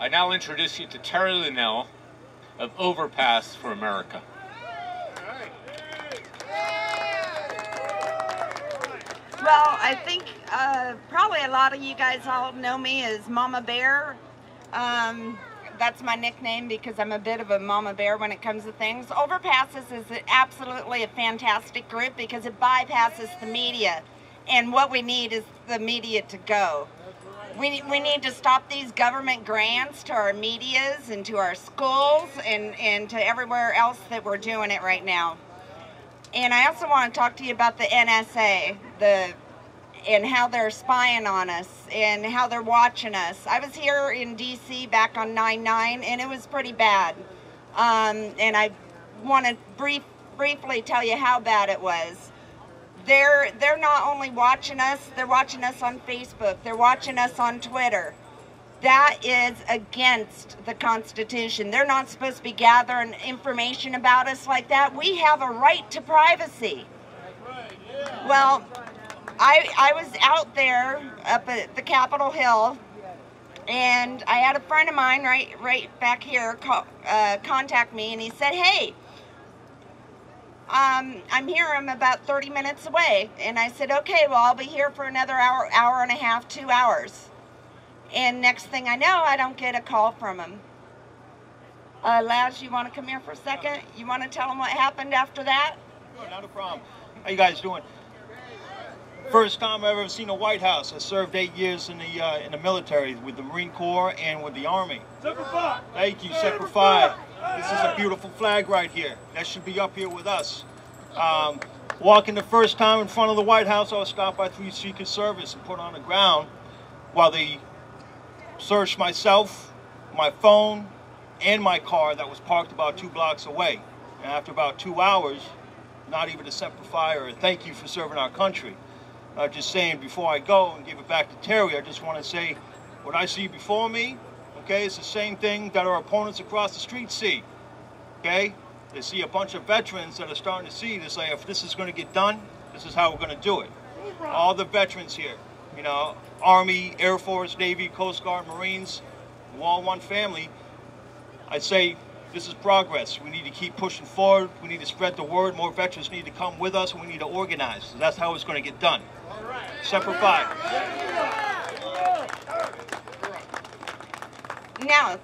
I now introduce you to Terri Linnell of Overpass for America. Well, I think probably a lot of you guys all know me as Mama Bear. That's my nickname because I'm a bit of a mama bear when it comes to things. Overpasses is absolutely a fantastic group because it bypasses the media. And what we need is the media to go. We need to stop these government grants to our medias and to our schools and to everywhere else that we're doing it right now. And I also want to talk to you about the NSA, and how they're spying on us and how they're watching us. I was here in DC back on 9/9 and it was pretty bad. And I want to briefly tell you how bad it was. They're not only watching us, they're watching us on Facebook, they're watching us on Twitter. That is against the Constitution. They're not supposed to be gathering information about us like that. We have a right to privacy. Well, I was out there up at the Capitol Hill, and I had a friend of mine right back here contact me, and he said, "Hey, I'm here. I'm about 30 minutes away." And I said, "Okay, well, I'll be here for another hour and a half, 2 hours." And next thing I know, I don't get a call from him. Laz, you want to come here for a second? You want to tell him what happened after that? No, not a problem. How you guys doing? First time I've ever seen a White House. I served 8 years in the military with the Marine Corps and with the Army. Semper Fi! Thank you, Semper Fi. This is a beautiful flag right here. That should be up here with us. Walking the first time in front of the White House, I was stopped by 3 Secret Service and put on the ground while they searched myself, my phone, and my car that was parked about 2 blocks away. And after about 2 hours, not even a Semper Fi or a thank you for serving our country. Just saying, before I go and give it back to Terry, I just want to say what I see before me, okay, it's the same thing that our opponents across the street see, okay? They see a bunch of veterans that are starting to see this, like, if this is going to get done, this is how we're going to do it. All the veterans here, you know, Army, Air Force, Navy, Coast Guard, Marines, we're all one family. I'd say this is progress. We need to keep pushing forward. We need to spread the word. More veterans need to come with us, and we need to organize. That's how it's going to get done. Semper Fi. Now,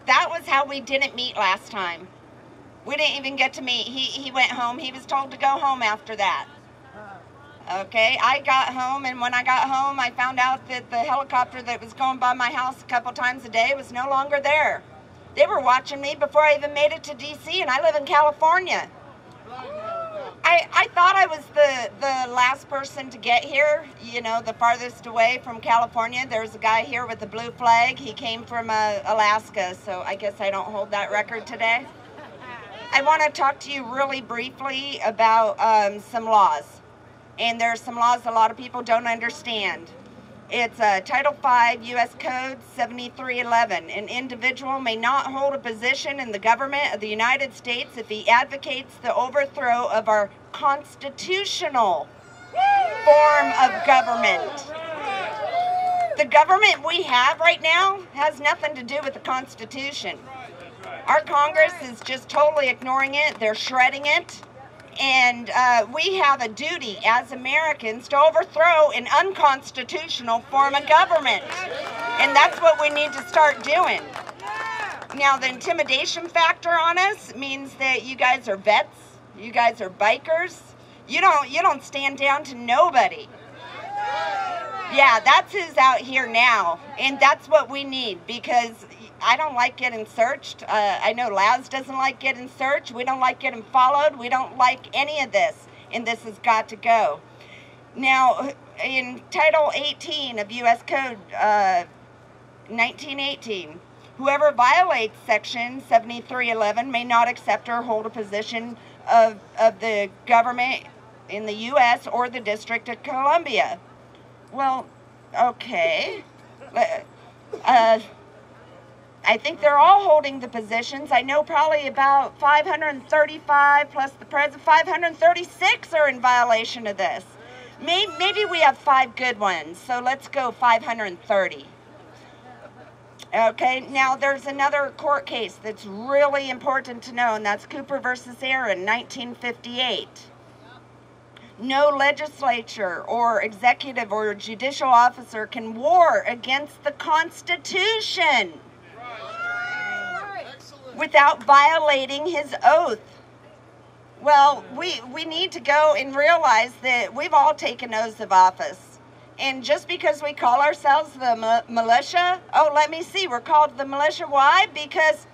that was how we didn't meet last time. We didn't even get to meet. He went home. He was told to go home after that. Okay, I got home, and when I got home, I found out that the helicopter that was going by my house a couple times a day was no longer there. They were watching me before I even made it to DC, and I live in California. I thought I was the last person to get here, you know, the farthest away from California. There's a guy here with the blue flag. He came from Alaska, so I guess I don't hold that record today. I want to talk to you really briefly about some laws. And there are some laws a lot of people don't understand. It's Title V, U.S. Code 7311. An individual may not hold a position in the government of the United States if he advocates the overthrow of our constitutional form of government. The government we have right now has nothing to do with the Constitution. Our Congress is just totally ignoring it. They're shredding it. And we have a duty as Americans to overthrow an unconstitutional form of government. And that's what we need to start doing. Now, the intimidation factor on us means that you guys are vets, you guys are bikers. You don't stand down to nobody. Yeah, that's who's out here now. And that's what we need, because I don't like getting searched. I know Laz doesn't like getting searched. We don't like getting followed. We don't like any of this. And this has got to go. Now, in Title 18 of U.S. Code 1918, whoever violates Section 7311 may not accept or hold a position of the government in the U.S. or the District of Columbia. Well, okay. I think they're all holding the positions. I know probably about 535 plus the president, 536 are in violation of this. Maybe we have 5 good ones, so let's go 530. Okay, now there's another court case that's really important to know, and that's Cooper versus Aaron, 1958. No legislature or executive or judicial officer can war against the Constitution without violating his oath. Well, we need to go and realize that we've all taken oaths of office. And just because we call ourselves the militia, oh, let me see, we're called the militia. Why? Because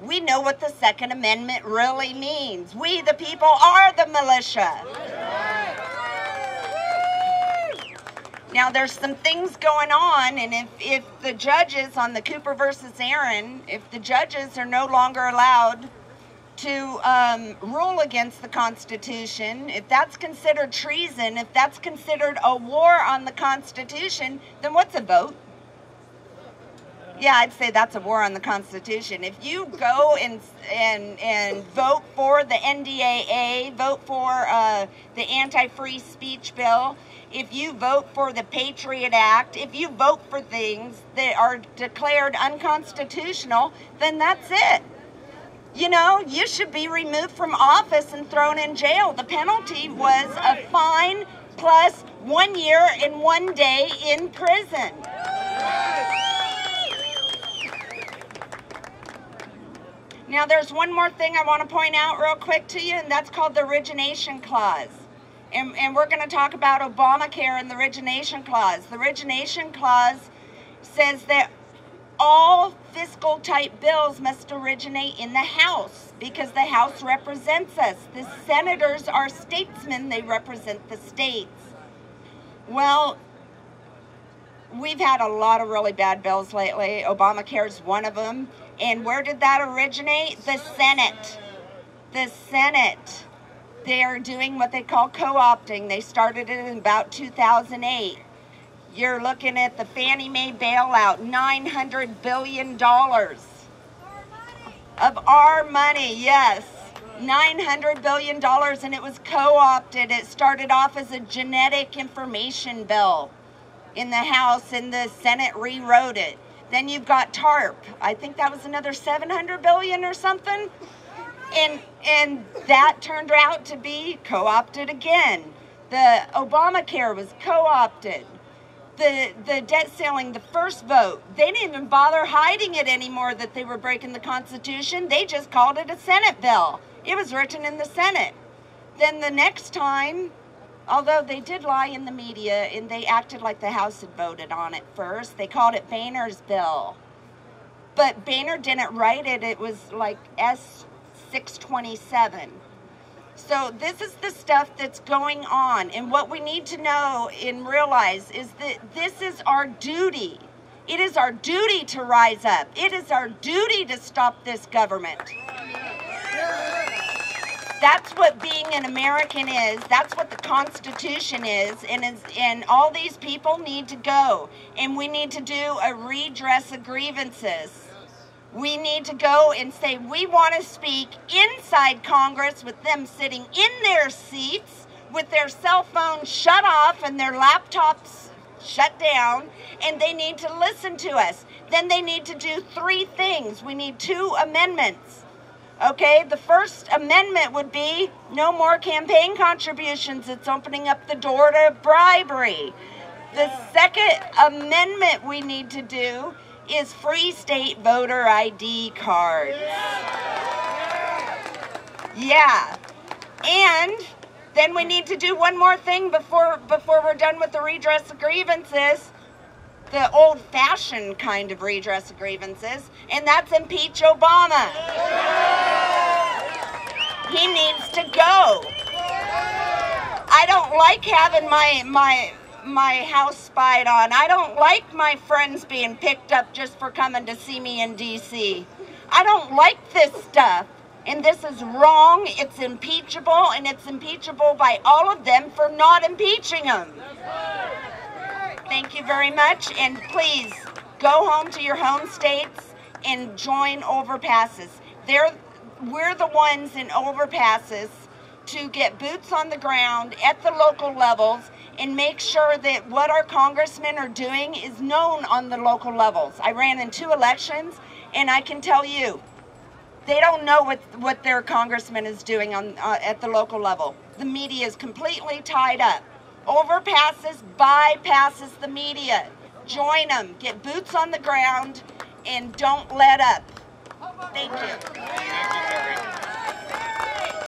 we know what the Second Amendment really means. We, the people, are the militia. Now, there's some things going on, and if the judges on the Cooper versus Aaron, if the judges are no longer allowed to rule against the Constitution, if that's considered treason, if that's considered a war on the Constitution, then what's a vote? Yeah, I'd say that's a war on the Constitution. If you go and vote for the NDAA, vote for the anti-free speech bill, if you vote for the Patriot Act, if you vote for things that are declared unconstitutional, then that's it. You know, you should be removed from office and thrown in jail. The penalty was a fine plus 1 year and 1 day in prison. Now, there's one more thing I want to point out real quick to you, and that's called the Origination Clause. And we're going to talk about Obamacare and the Origination Clause. The Origination Clause says that all fiscal type bills must originate in the House because the House represents us. The senators are statesmen, they represent the states. Well, we've had a lot of really bad bills lately. Obamacare is one of them. And where did that originate? The Senate. The Senate. They are doing what they call co-opting. They started it in about 2008. You're looking at the Fannie Mae bailout, $900 billion of our money, yes. $900 billion, and it was co-opted. It started off as a genetic information bill in the House, and the Senate rewrote it. Then you've got TARP. I think that was another $700 billion or something. And that turned out to be co-opted again. The Obamacare was co-opted. The debt ceiling, the first vote, they didn't even bother hiding it anymore that they were breaking the Constitution. They just called it a Senate bill. It was written in the Senate. Then the next time, although they did lie in the media and they acted like the House had voted on it first, they called it Boehner's bill. But Boehner didn't write it. It was like S627. So this is the stuff that's going on, and what we need to know and realize is that this is our duty. It is our duty to rise up. It is our duty to stop this government. That's what being an American is. That's what the Constitution is, and all these people need to go, and we need to do a redress of grievances. We need to go and say we want to speak inside Congress with them sitting in their seats with their cell phones shut off and their laptops shut down, and they need to listen to us. Then they need to do 3 things. We need 2 amendments. Okay, the first amendment would be no more campaign contributions. It's opening up the door to bribery. The second amendment we need to do is free state voter ID cards. Yeah. And then we need to do one more thing before we're done with the redress of grievances, the old-fashioned kind of redress of grievances, and that's impeach Obama. He needs to go. I don't like having my house spied on. I don't like my friends being picked up just for coming to see me in D.C. I don't like this stuff, and this is wrong. It's impeachable, and it's impeachable by all of them for not impeaching him. Thank you very much, and please go home to your home states and join overpasses. We're the ones in overpasses to get boots on the ground at the local levels and make sure that what our congressmen are doing is known on the local levels. I ran in 2 elections, and I can tell you, they don't know what their congressman is doing at the local level. The media is completely tied up. Overpasses bypasses the media. Join them. Get boots on the ground, and don't let up. Thank you. Thank you, Terri.